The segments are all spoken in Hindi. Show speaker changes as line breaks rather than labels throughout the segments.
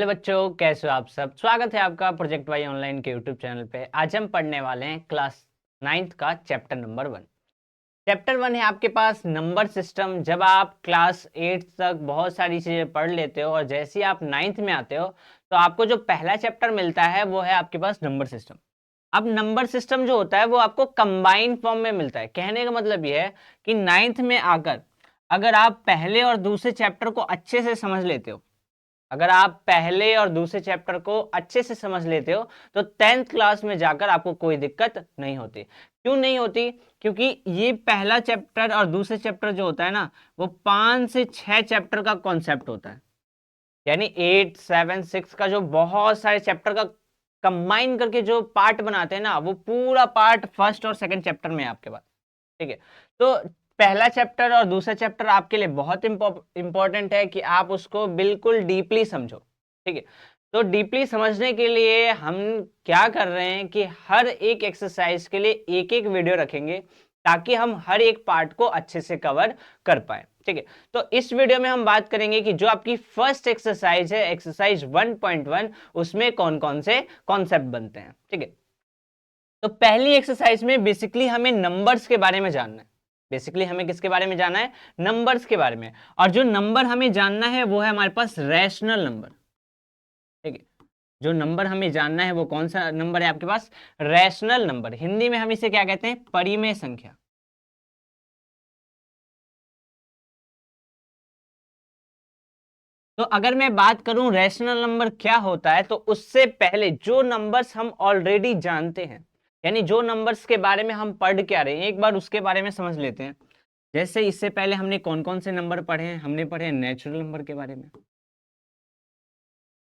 हेलो बच्चों, कैसे हो आप सब। स्वागत है आपका प्रोजेक्ट वाई ऑनलाइन के यूट्यूब चैनल पे। आज हम पढ़ने वाले हैं क्लास 9th का चैप्टर नंबर 1। चैप्टर 1 है आपके पास नंबर सिस्टम। जब आप क्लास 8 तक बहुत सारी चीज़ें पढ़ लेते हो और जैसे ही आप 9th में आते हो तो आपको जो पहला चैप्टर मिलता है वो है आपके पास नंबर सिस्टम। अब नंबर सिस्टम जो होता है वो आपको कंबाइंड फॉर्म में मिलता है। कहने का मतलब ये है कि 9th में आकर अगर आप पहले और दूसरे चैप्टर को अच्छे से समझ लेते हो, अगर आप पहले और दूसरे चैप्टर को अच्छे से समझ लेते हो तो 10th क्लास में जाकर आपको कोई दिक्कत नहीं होती। क्यों नहीं होती? क्योंकि ये पहला चैप्टर और दूसरे चैप्टर जो होता है ना, वो 5 से 6 चैप्टर का कॉन्सेप्ट होता है। यानी 8, 7, 6 का जो बहुत सारे चैप्टर का कंबाइन करके जो पार्ट बनाते हैं ना, वो पूरा पार्ट फर्स्ट और सेकंड चैप्टर में है आपके पास। ठीक है, तो पहला चैप्टर और दूसरा चैप्टर आपके लिए बहुत इंपॉर्टेंट है कि आप उसको बिल्कुल डीपली समझो। ठीक है, तो डीपली समझने के लिए हम क्या कर रहे हैं कि हर एक एक्सरसाइज के लिए एक एक वीडियो रखेंगे ताकि हम हर एक पार्ट को अच्छे से कवर कर पाए। ठीक है, तो इस वीडियो में हम बात करेंगे कि जो आपकी फर्स्ट एक्सरसाइज है, एक्सरसाइज 1.1, उसमें कौन कौन से कॉन्सेप्ट बनते हैं। ठीक है, तो पहली एक्सरसाइज में बेसिकली हमें नंबर्स के बारे में जानना है। बेसिकली हमें किसके बारे में जानना है? नंबर्स के बारे में। और जो नंबर हमें जानना है वो है हमारे पास रैशनल नंबर। ठीक है, जो नंबर हमें जानना है वो कौन सा नंबर है आपके पास? Rational number. हिंदी में हम इसे क्या कहते हैं? परिमेय संख्या। तो अगर मैं बात करूं रैशनल नंबर क्या होता है, तो उससे पहले जो नंबर्स हम ऑलरेडी जानते हैं, यानी जो नंबर्स के बारे में हम पढ़ के आ रहे हैं, एक बार उसके बारे में समझ लेते हैं। जैसे इससे पहले हमने कौन कौन से नंबर पढ़े हैं? हमने पढ़े हैं नेचुरल नंबर के बारे में,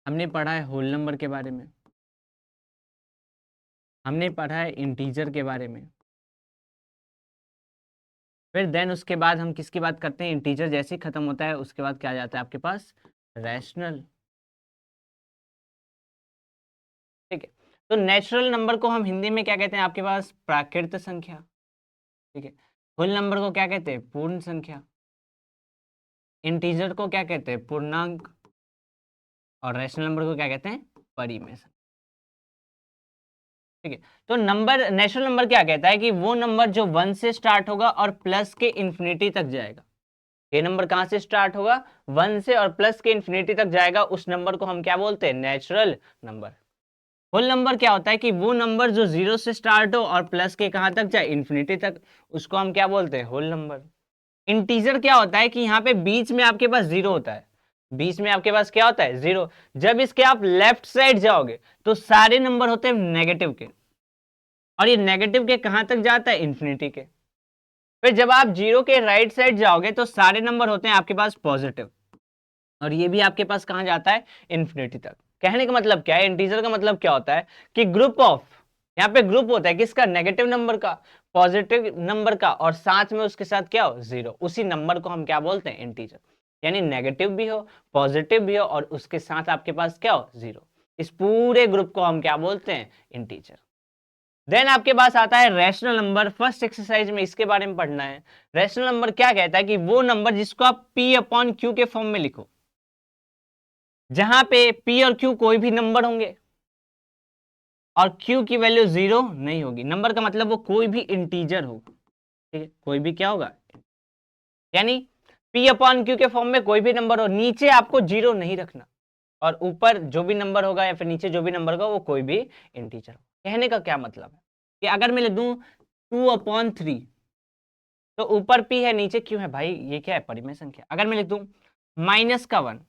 हमने पढ़ा है होल नंबर के बारे में, हमने पढ़ा है इंटीजर के बारे में। फिर देन उसके बाद हम किसकी बात करते हैं? इंटीजर जैसे ही खत्म होता है उसके बाद क्या आ जाता है आपके पास? रैशनल। ठीक है, तो नेचुरल नंबर को हम हिंदी में क्या कहते हैं आपके पास? प्राकृत संख्या। ठीक है, होल नंबर को क्या कहते हैं? पूर्ण संख्या। इंटीजर को क्या कहते हैं? पूर्णांक। और रैशनल नंबर को क्या कहते हैं? परिमेय संख्या। ठीक है, तो नंबर नेचुरल नंबर क्या कहता है कि वो नंबर जो 1 से स्टार्ट होगा और प्लस के इंफिनिटी तक जाएगा। ये नंबर कहां से स्टार्ट होगा? 1 से और प्लस के इंफिनिटी तक जाएगा, उस नंबर को हम क्या बोलते हैं? Natural number. होल नंबर क्या होता है कि वो नंबर जो 0 से स्टार्ट हो और प्लस के कहां तक जाए? इंफिनिटी तक, उसको हम क्या बोलते हैं? Whole number. इंटीजर क्या होता है कि यहाँ पे बीच में आपके पास जीरो होता है। बीच में आपके पास क्या होता है? जीरो। जब इसके आप लेफ्ट साइड जाओगे तो सारे नंबर होते हैं नेगेटिव के, और ये नेगेटिव के कहां तक जाता है? इंफिनिटी के। फिर जब आप जीरो के राइट साइड जाओगे तो सारे नंबर होते हैं आपके पास पॉजिटिव, और ये भी आपके पास कहां जाता है? इंफिनिटी तक। कहने का मतलब क्या है? इंटीजर का मतलब क्या होता है कि ग्रुप ऑफ, यहाँ पे ग्रुप होता है किसका? नेगेटिव नंबर का, पॉजिटिव नंबर का, और साथ में उसके साथ क्या हो? जीरो। उसी नंबर को हम क्या बोलते हैं? इंटीजर। यानी नेगेटिव भी हो, पॉजिटिव भी हो, और उसके साथ आपके पास क्या हो? जीरो। इस पूरे ग्रुप को हम क्या बोलते हैं? इंटीजर। देन आपके पास आता है रैशनल नंबर। फर्स्ट एक्सरसाइज में इसके बारे में पढ़ना है। रैशनल नंबर क्या कहता है कि वो नंबर जिसको आप पी अपॉन क्यू के फॉर्म में लिखो, जहां पे पी और क्यू कोई भी नंबर होंगे और क्यू की वैल्यू जीरो नहीं होगी। नंबर का मतलब वो कोई भी इंटीजर होगा। ठीक है, कोई भी क्या होगा? यानी पी अपॉन क्यू के फॉर्म में कोई भी नंबर हो, नीचे आपको जीरो नहीं रखना, और ऊपर जो भी नंबर होगा या फिर नीचे जो भी नंबर होगा वो कोई भी इंटीजर होगा। कहने का क्या मतलब है कि अगर मैं लिख दूं 2/3, तो ऊपर पी है नीचे क्यू है, भाई ये क्या है? परिमेय संख्या। अगर मैं लिख दूं -1,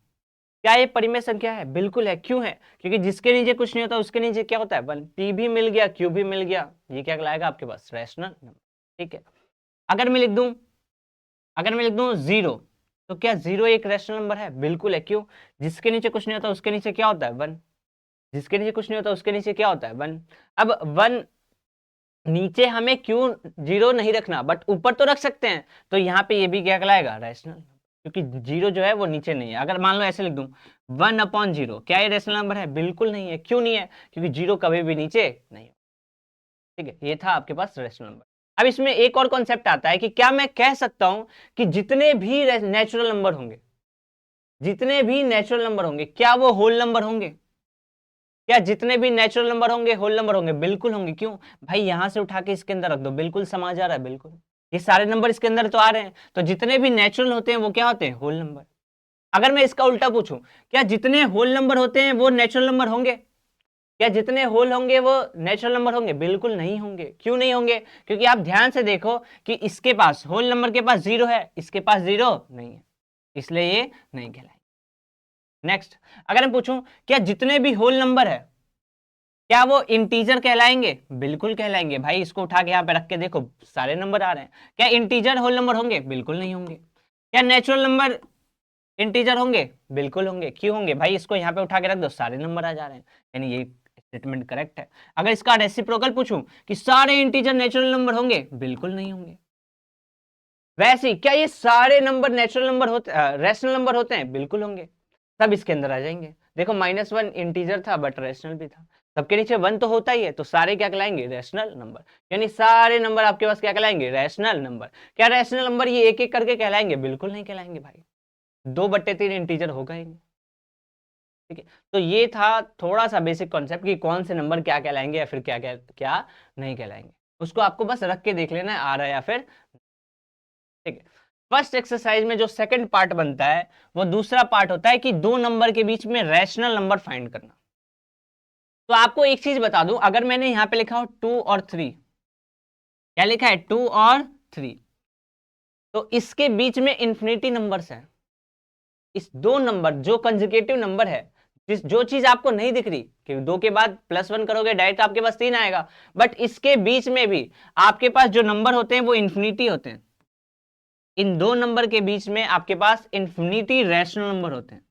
क्या ये परिमेय संख्या है? बिल्कुल है। क्यों है? क्योंकि जिसके नीचे कुछ नहीं होता उसके नीचे क्या होता है? 1। पी भी मिल गया, क्यू भी मिल गया, ये क्या कहलाएगा आपके पास? Rational number. ठीक है, अगर मैं लिख दूं अगर मैं लिख दूं 0, तो क्या 0 एक रैशनल नंबर है? बिल्कुल है। क्यों? जिसके नीचे कुछ नहीं होता उसके नीचे क्या होता है? 1। जिसके नीचे कुछ नहीं होता उसके नीचे क्या होता है? 1। अब 1 नीचे हमें क्यों जीरो नहीं रखना, बट ऊपर तो रख सकते हैं, तो यहाँ पे ये भी क्या कहलाएगा? रैशनल। क्योंकि जीरो जो है वो नीचे नहीं है। अगर मान लो ऐसे लिख दूं 1/0, क्या ये रैशनल नंबर है? बिल्कुल नहीं है। क्यों नहीं है? क्योंकि जीरो कभी भी नीचे नहीं। ठीक है, ये था आपके पास रैशनल नंबर। अब इसमें एक और कॉन्सेप्ट आता है कि क्या मैं कह सकता हूं कि जितने भी नेचुरल नंबर होंगे, जितने भी नेचुरल नंबर होंगे क्या वो होल नंबर होंगे? क्या जितने भी नेचुरल नंबर होंगे होल नंबर होंगे? बिल्कुल होंगे। क्यों भाई, यहां से उठा के इसके अंदर रख दो, बिल्कुल समा जा रहा है, बिल्कुल ये सारे नंबर इसके अंदर तो आ रहे हैं, तो जितने भी नेचुरल होते हैं वो क्या होते हैं? Whole number. अगर मैं इसका उल्टा पूछूं, क्या जितने होल नंबर होते हैं वो नेचुरल नंबर होंगे? क्या जितने होल होंगे वो नेचुरल नंबर होंगे? बिल्कुल नहीं होंगे। क्यों नहीं होंगे? क्योंकि आप ध्यान से देखो कि इसके पास होल नंबर के पास 0 है, इसके पास 0 नहीं है, इसलिए ये नहीं कहलाएंगे। नेक्स्ट, अगर मैं पूछूं क्या जितने भी होल नंबर है क्या वो इंटीजर कहलाएंगे? बिल्कुल कहलाएंगे भाई। इसको उठा के यहाँ पे रख के देखो, सारे नंबर आ रहे हैं। क्या इंटीजर होल नंबर होंगे? बिल्कुल नहीं होंगे। क्या नेचुरल नंबर इंटीजर होंगे? बिल्कुल होंगे। क्यों होंगे भाई? इसको यहाँ पे उठा के रख दो, सारे नंबर आ जा रहे हैं, यानी ये स्टेटमेंट करेक्ट है। अगर इसका रेसिप्रोकल पूछूं कि सारे इंटीजर नेचुरल नंबर होंगे? बिल्कुल नहीं होंगे। वैसे क्या ये सारे नंबर नेचुरल नंबर होते, रैशनल नंबर होते हैं? बिल्कुल होंगे, सब इसके अंदर आ जाएंगे। देखो -1 इंटीजर था बट रैशनल भी था, सबके नीचे 1 तो होता ही है, तो सारे क्या कहलाएंगे? Rational number. यानी सारे नंबर आपके पास क्या कहलाएंगे? Rational number. क्या रैशनल नंबर ये एक एक करके कहलाएंगे? बिल्कुल नहीं कहलाएंगे भाई, 2/3 इंटीजर होगा ही नहीं। ठीक है, तो ये था थोड़ा सा बेसिक कॉन्सेप्ट कि कौन से नंबर क्या कहलाएंगे या फिर क्या क्या क्या नहीं कहलाएंगे। उसको आपको बस रख के देख लेना है आ रहा है या फिर। ठीक है, फर्स्ट एक्सरसाइज में जो सेकंड पार्ट बनता है वो दूसरा पार्ट होता है कि दो नंबर के बीच में रैशनल नंबर फाइंड करना। तो आपको एक चीज बता दूं, अगर मैंने यहां पे लिखा हो 2 और 3, क्या लिखा है? 2 और 3, तो इसके बीच में इंफिनिटी नंबर्स हैं। इस दो नंबर जो कंसेक्यूटिव नंबर है, जो चीज आपको नहीं दिख रही कि 2 के बाद +1 करोगे डायरेक्ट आपके पास 3 आएगा, बट इसके बीच में भी आपके पास जो नंबर होते हैं वो इंफिनिटी होते हैं। इन दो नंबर के बीच में आपके पास इंफिनिटी रैशनल नंबर होते हैं।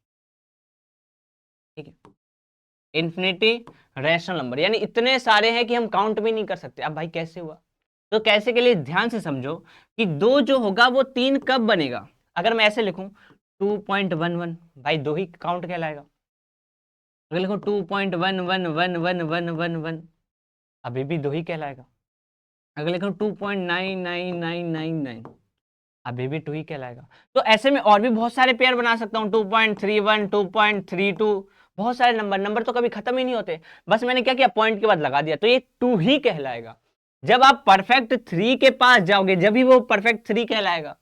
ठीक है, इंफिनिटी रैशनल नंबर यानी इतने सारे हैं कि हम काउंट भी नहीं कर सकते। अब भाई कैसे हुआ? तो कैसे के लिए ध्यान से समझो कि 2 जो होगा वो 3 कब बनेगा? अगर मैं ऐसे लिखूं 2.11, भाई 2 ही काउंट कहलाएगा। अगर लिखो 2.111111, अभी भी 2 ही कहलाएगा। अगर लिखो 2.99999, अभी भी 2 ही कहलाएगा। तो ऐसे में और भी बहुत सारे पेयर बना सकता हूँ, 2.31, 2.32, बहुत सारे नंबर तो कभी खत्म ही नहीं होते। बस मैंने क्या किया, पॉइंट के बाद लगा दिया, तो ये 2 ही कहलाएगा। जब आप परफेक्ट 3 के पास जाओगे जब भी वो परफेक्ट 3 कहलाएगा,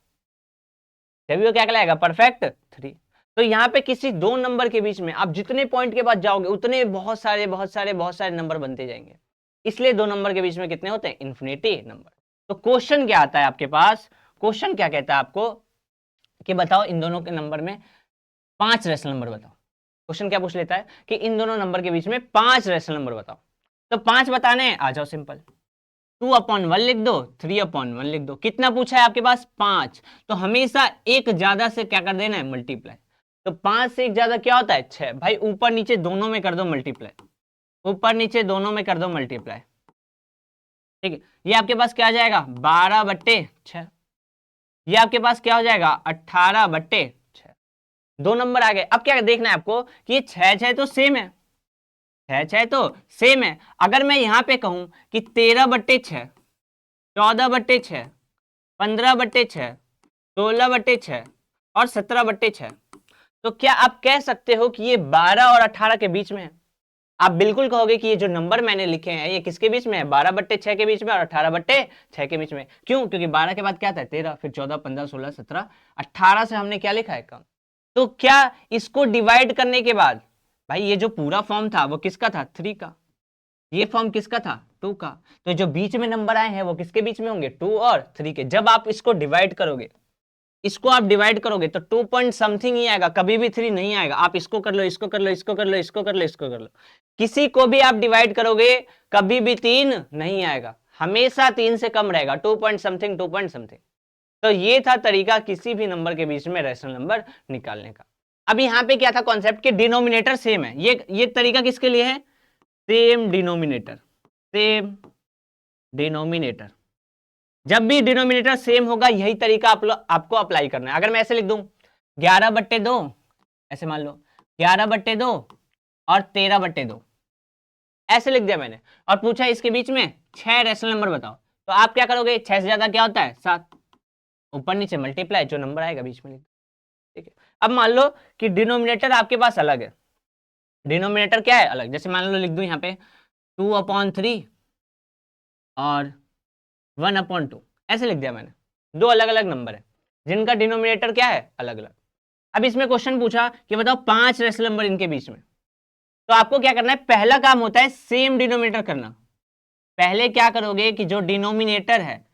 जब भी वो क्या कहलाएगा? परफेक्ट 3। तो यहाँ पे किसी दो नंबर के बीच में आप जितने पॉइंट के बाद जाओगे उतने बहुत सारे नंबर बनते जाएंगे। इसलिए दो नंबर के बीच में कितने होते हैं? Infinity number. तो क्वेश्चन क्या आता है आपके पास? क्वेश्चन क्या कहता है आपको कि बताओ इन दोनों के नंबर में 5 रैशनल नंबर बताओ। क्वेश्चन क्या पूछ लेता है कि इन दोनों नंबर के बीच में 5 रैशनल नंबर बताओ। तो 5 बताने हैं, आ जाओ सिंपल, 2/1 लिख दो, 3/1 लिख दो। कितना पूछा है आपके पास? 5। तो हमेशा एक ज्यादा से क्या कर देना है? मल्टीप्लाई। तो 5 से एक ज्यादा क्या होता है? 6। भाई ऊपर नीचे दोनों में कर दो मल्टीप्लाई, ऊपर नीचे दोनों में कर दो मल्टीप्लाई। ठीक है, ये आपके पास क्या आ जाएगा? 12/6। ये आपके पास क्या हो जाएगा? 18/6। दो नंबर आ गए। अब क्या देखना है आपको कि ये 6 तो सेम है, 6 तो सेम है। अगर मैं यहां पे कहूं कि 13/6, 14/6, 15/6, 16/6 और 17/6, तो क्या आप कह सकते हो कि ये 12 और 18 के बीच में है? आप बिल्कुल कहोगे कि ये जो नंबर मैंने लिखे हैं ये किसके बीच में है? 12/6 के बीच में और 18/6 के बीच में। क्यों? क्योंकि 12 के बाद क्या था? 13, फिर 14, 15, 16, 17, 18 से हमने क्या लिखा है? कम। तो क्या इसको डिवाइड करने के बाद, भाई ये जो पूरा फॉर्म था वो किसका था? 3 का। ये फॉर्म किसका था? 2 का। तो जो बीच में नंबर आए हैं वो किसके बीच में होंगे? 2 और 3 के। जब आप इसको डिवाइड करोगे, इसको आप डिवाइड करोगे तो 2 पॉइंट समथिंग ही आएगा, कभी भी 3 नहीं आएगा। आप इसको कर लो, इसको कर लो, इसको कर लो, इसको कर लो, इसको कर लो, किसी को भी आप डिवाइड करोगे कभी भी 3 नहीं आएगा, हमेशा 3 से कम रहेगा, 2 पॉइंट समथिंग, 2 पॉइंट समथिंग। तो ये था तरीका किसी भी नंबर के बीच में रैशनल नंबर निकालने का। अब यहाँ पे क्या था कॉन्सेप्ट के डिनोमिनेटर सेम है। ये तरीका किसके लिए है? Same denominator, same denominator. जब भी डिनोमिनेटर सेम होगा यही तरीका आपको अप्लाई करना है। अगर मैं ऐसे लिख दूं 11/2, ऐसे मान लो 11/2 और 13/2, ऐसे लिख दिया मैंने, और पूछा इसके बीच में 6 रैशनल नंबर बताओ, तो आप क्या करोगे? 6 से ज्यादा क्या होता है? 7, ऊपर नीचे मल्टीप्लाई, जो नंबर आएगा बीच में लिख। ठीक है। अब मान लो कि डिनोमिनेटर आपके पास अलग है, डिनोमिनेटर क्या है अलग, जैसे मान लो लिख दूं यहाँ पे 2/3 और 1/2, ऐसे लिख दिया मैंने। दो अलग अलग नंबर है जिनका डिनोमिनेटर क्या है अलग अलग। अब इसमें क्वेश्चन पूछा कि बताओ 5 रेशनल नंबर इनके बीच में, तो आपको क्या करना है, पहला काम होता है सेम डिनोमिनेटर करना। पहले क्या करोगे कि जो डिनोमिनेटर है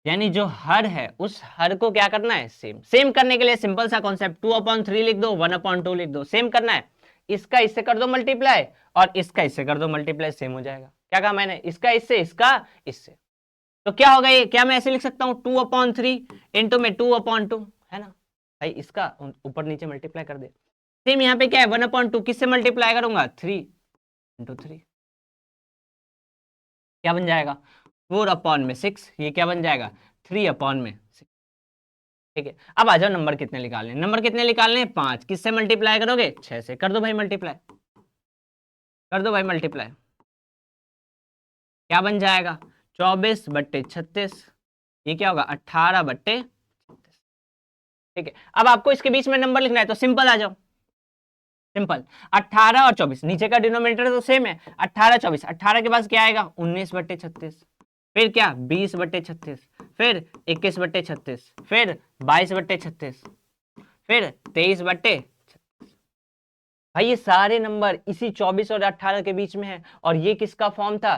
यानी जो हर है उस हर को क्या करना है सेम। सेम करने के लिए सिंपल सा कॉन्सेप्ट, 2/3 लिख दो, 1/2 लिख दो, सेम करना है। इसका इससे कर दो मल्टीप्लाई और इसका इससे कर दो मल्टीप्लाई, सेम हो जाएगा। क्या कहा मैंने, इसका इससे, इसका इससे। तो क्या होगा ये, क्या मैं ऐसे लिख सकता हूं 2/3 इंटू में 2/2, है ना भाई, इसका ऊपर नीचे मल्टीप्लाई कर दे। सेम यहाँ पे क्या है 1/2, किससे मल्टीप्लाई करूंगा 3 इंटू 3, क्या बन जाएगा 4/6, ये क्या बन जाएगा 3/6। ठीक है। अब आ जाओ नंबर कितने निकालने, नंबर कितने निकालने 5, किससे मल्टीप्लाई करोगे 6 से, कर दो भाई मल्टीप्लाई, कर दो भाई मल्टीप्लाई, क्या बन जाएगा 24/36, ये क्या होगा 18/36। ठीक है। अब आपको इसके बीच में नंबर लिखना है तो सिंपल आ जाओ, सिंपल 18 और 24, नीचे का डिनोमिनेटर तो सेम है, 18 24, 18 के पास क्या आएगा 19/36, फिर क्या 20/36, फिर 21/36, फिर 22/36, फिर 23/36। भाई ये सारे नंबर इसी 24 और 18 के बीच में है, और ये किसका फॉर्म था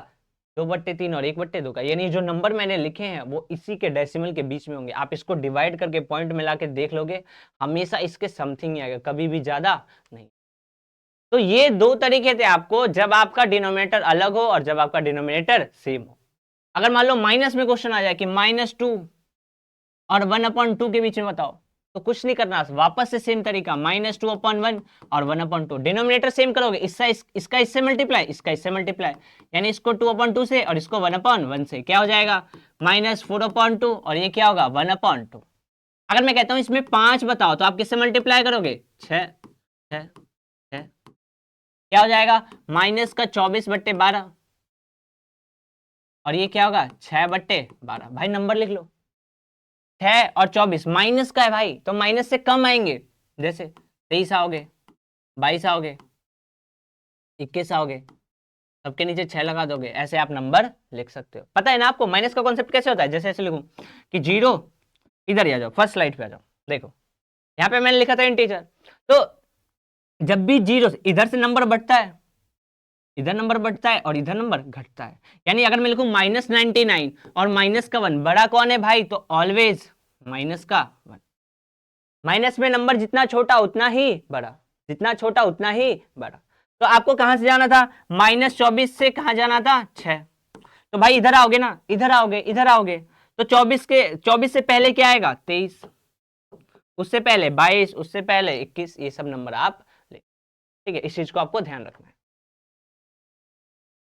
2/3 और 1/2 का, यानी जो नंबर मैंने लिखे हैं वो इसी के डेसिमल के बीच में होंगे। आप इसको डिवाइड करके पॉइंट मिला के देख लोगे, हमेशा इसके समथिंग ही आएगा, कभी भी ज्यादा नहीं। तो ये दो तरीके थे आपको, जब आपका डिनोमिनेटर अलग हो और जब आपका डिनोमिनेटर सेम हो। अगर मान लो माइनस में क्वेश्चन आ जाए कि -2 और 1/2 के बीच में बताओ, तो कुछ नहीं करना, वापस से सेम तरीका -2/1 और 1/2, डिनोमिनेटर सेम करोगे, इसका इससे मल्टीप्लाई, इसका इससे मल्टीप्लाई, यानी इसको 2/2 से और इसको 1/1 से, क्या हो जाएगा -4/2 और ये क्या होगा 1/2। अगर मैं कहता हूं इसमें 5 बताओ तो आप किससे मल्टीप्लाई करोगे 6, क्या हो जाएगा -24/12 और ये क्या होगा 6/12। भाई नंबर लिख लो, 6 और 24, माइनस का है भाई तो माइनस से कम आएंगे, जैसे 23 आओगे, 22 आओगे, 21 आओगे, सबके नीचे 6 लगा दोगे, ऐसे आप नंबर लिख सकते हो। पता है ना आपको माइनस का कॉन्सेप्ट कैसे होता है, जैसे ऐसे लिखूं कि 0, इधर आ जाओ फर्स्ट स्लाइड पे आ जाओ, देखो यहाँ पे मैंने लिखा था इंटीजर, तो जब भी 0 इधर से नंबर बढ़ता है, इधर नंबर बढ़ता है और इधर नंबर घटता है, यानी अगर मैं लिखूं -99 और माइनस का 1, बड़ा कौन है भाई, तो ऑलवेज माइनस का 1। माइनस में नंबर जितना छोटा उतना ही बड़ा, जितना छोटा उतना ही बड़ा। तो आपको कहां से जाना था -24 से कहां जाना था 6, तो भाई इधर आओगे ना, इधर आओगे, इधर आओगे, तो 24 से पहले क्या आएगा 23, उससे पहले 22, उससे पहले 21, ये सब नंबर आप ले। ठीक है, इस चीज को आपको ध्यान रखना है।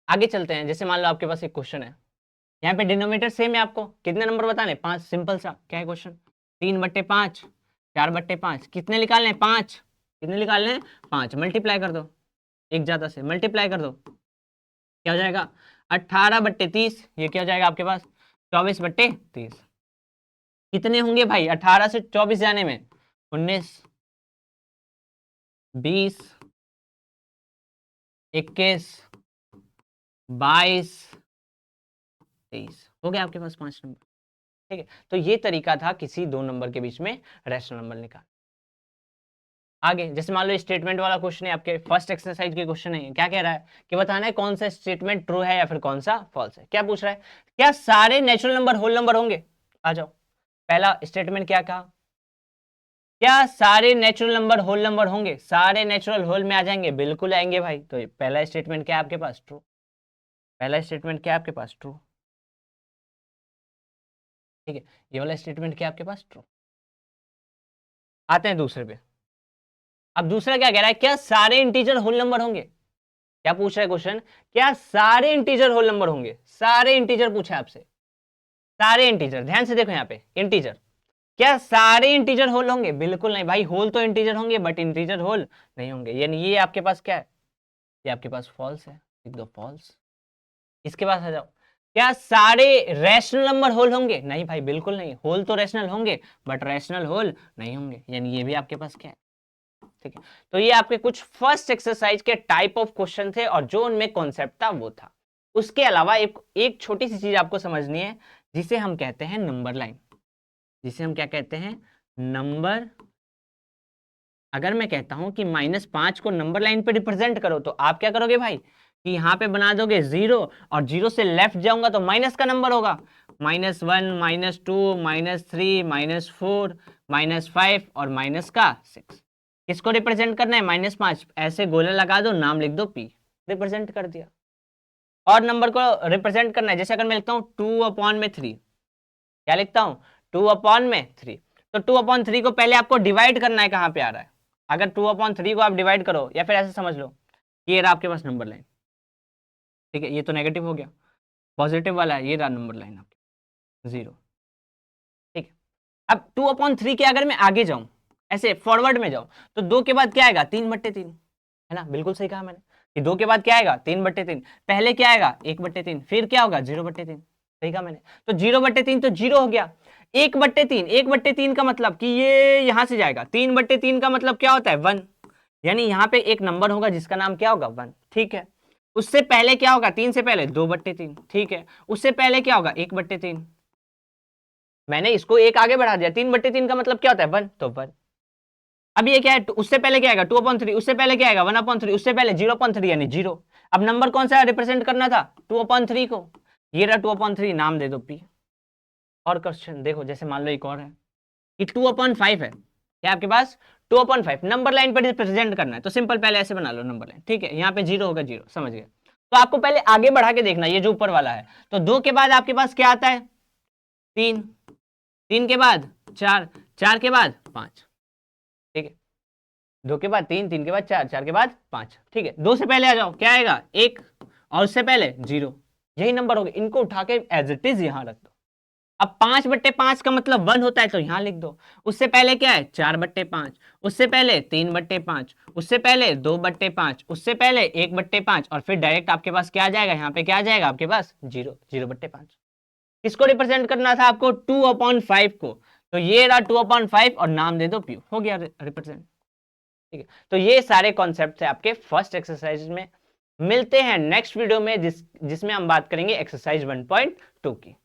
आगे चलते हैं, जैसे मान लो आपके पास एक क्वेश्चन है, यहाँ पे डिनोमिनेटर सेम है, आपको कितने नंबर बताने 5, सिंपल सा क्या है क्वेश्चन 3/5, 4/5, कितने निकालने हैं 5, कितने निकालने हैं 5, मल्टीप्लाई कर दो, एक ज्यादा से मल्टीप्लाई कर दो, क्या हो जाएगा 18/30, ये क्या हो जाएगा आपके पास 24/30। कितने होंगे भाई 18 से 24 जाने में 19, 20, 21, 22, 23, हो गया आपके पास 5 नंबर। ठीक है, तो ये तरीका था किसी दो नंबर के बीच में रैशनल नंबर निकाल। आगे जैसे मान लो स्टेटमेंट वाला क्वेश्चन है, आपके फर्स्ट एक्सरसाइज के क्वेश्चन है, क्या कह रहा है कि बताना है कौन सा स्टेटमेंट ट्रू है या फिर कौन सा फॉल्स है। क्या पूछ रहा है, क्या सारे नेचुरल नंबर होल नंबर होंगे। आ जाओ, पहला स्टेटमेंट क्या कहा, क्या सारे नेचुरल नंबर होल नंबर होंगे, सारे नेचुरल होल में आ जाएंगे, बिल्कुल आएंगे भाई। तो पहला स्टेटमेंट क्या है आपके पास ट्रू, पहला स्टेटमेंट क्या है आपके पास ट्रू। ठीक है, ये वाला स्टेटमेंट क्या है आपके पास ट्रू। आते हैं दूसरे पे। अब दूसरा क्या कह रहा है, क्या सारे इंटीजर होल नंबर होंगे। क्या पूछ रहा है क्वेश्चन, क्या सारे इंटीजर होल नंबर होंगे, सारे इंटीजर पूछा है आपसे, सारे इंटीजर, ध्यान से देखो यहाँ पे इंटीजर, क्या सारे इंटीजर होल होंगे, बिल्कुल नहीं भाई, होल तो इंटीजर होंगे बट इंटीजर होल नहीं होंगे, यानी ये आपके पास क्या है, ये आपके पास फॉल्स है, लिख दो फॉल्स। इसके पास आ जाओ, क्या सारे रैशनल नंबर होल होंगे? नहीं भाई, बिल्कुल नहीं। होल तो रैशनल होंगे, बट रैशनल होल नहीं होंगे, यानी ये भी आपके पास क्या है? ठीक है, तो ये आपके कुछ फर्स्ट एक्सरसाइज के टाइप ऑफ क्वेश्चन थे और जो उनमें कॉन्सेप्ट था वो था। उसके अलावा एक छोटी सी चीज आपको समझनी है, जिसे हम कहते हैं नंबर लाइन। जिसे हम क्या कहते हैं? नंबर। अगर मैं कहता हूं कि -5 को नंबर लाइन पे रिप्रेजेंट करो, तो आप क्या करोगे भाई कि यहाँ पे बना दोगे 0, और 0 से लेफ्ट जाऊंगा तो माइनस का नंबर होगा, -1, -2, -3, -4, -5 और -6। किसको रिप्रेजेंट करना है? -5। ऐसे गोला लगा दो, नाम लिख दो P, रिप्रेजेंट कर दिया। और नंबर को रिप्रेजेंट करना है, जैसे अगर मैं लिखता हूँ 2/3, क्या लिखता हूँ? 2/3। तो 2/3 को पहले आपको डिवाइड करना है, कहाँ पे आ रहा है? अगर 2/3 को आप डिवाइड करो, या फिर ऐसे समझ लो कि ये रहा आपके पास नंबर लाइन। ठीक है, ये तो नेगेटिव हो गया, पॉजिटिव वाला है, ये रहा नंबर लाइन आपकी 0। ठीक है, अब 2/3 के अगर मैं आगे जाऊं, ऐसे फॉरवर्ड में जाऊं, तो 2 के बाद क्या आएगा? 3/3, है ना? बिल्कुल सही कहा मैंने कि 2 के बाद क्या आएगा? 3/3। पहले क्या आएगा? 1/3, फिर क्या होगा? 0/3। सही कहा मैंने। तो 0/3 तो 0 हो गया। 1/3, 1/3 का मतलब कि ये यहां से जाएगा। 3/3 का मतलब क्या होता है? 1। यानी यहाँ पे एक नंबर होगा जिसका नाम क्या होगा? 1। ठीक है, उससे पहले क्या होगा? 3 से पहले 2/3। ठीक है, उससे पहले क्या होगा? 1/3। मैंने इसको एक आगे बढ़ा दिया। 3/3 का मतलब क्या होता है? 1, तो 1। अब ये क्या है? उससे पहले क्या आएगा? 2/3। उससे पहले क्या आएगा? 1/3। उससे पहले 0/3 यानी 0। अब नंबर कौन सा रिप्रेजेंट करना था? 2/3 को। ये रहा 2/3, नाम दे दो P। और क्वेश्चन देखो, जैसे मान लो एक और है कि 2/5 है, क्या आपके पास? 2/5 नंबर लाइन पर रिप्रेजेंट करना है, तो सिंपल पहले ऐसे बना लो नंबर लाइन। ठीक है, यहाँ पे 0 होगा, 0, समझ गए? तो आपको पहले आगे बढ़ा के देखना, ये जो ऊपर वाला है, तो 2 के बाद आपके पास क्या आता है? 3, 3 के बाद 4, 4 के बाद 5। ठीक है, 2 के बाद 3, 3 के बाद 4, 4 के बाद 5। ठीक है, 2 से पहले आ जाओ, क्या आएगा? 1, और उससे पहले 0। यही नंबर हो गए, इनको उठा के एज इट इज यहां रख दो। अब 5/5 का मतलब 1 होता है, तो यहां लिख दो। उससे पहले क्या है? 4/5। उससे पहले 3/5। उससे पहले 2/5। उससे पहले 1/5, और फिर डायरेक्ट आपके पास क्या आ जाएगा? यहाँ पे क्या आ जाएगा आपके पास? 0, 0/5। किसको रिप्रेजेंट करना था आपको? 2/5 को। तो ये रहा 2/5, और नाम दे दो P, हो गया रिप्रेजेंट। ठीक है, तो ये सारे कॉन्सेप्ट थे आपके फर्स्ट एक्सरसाइज में। मिलते हैं नेक्स्ट वीडियो में, जिसमें हम बात करेंगे एक्सरसाइज 1.2 की।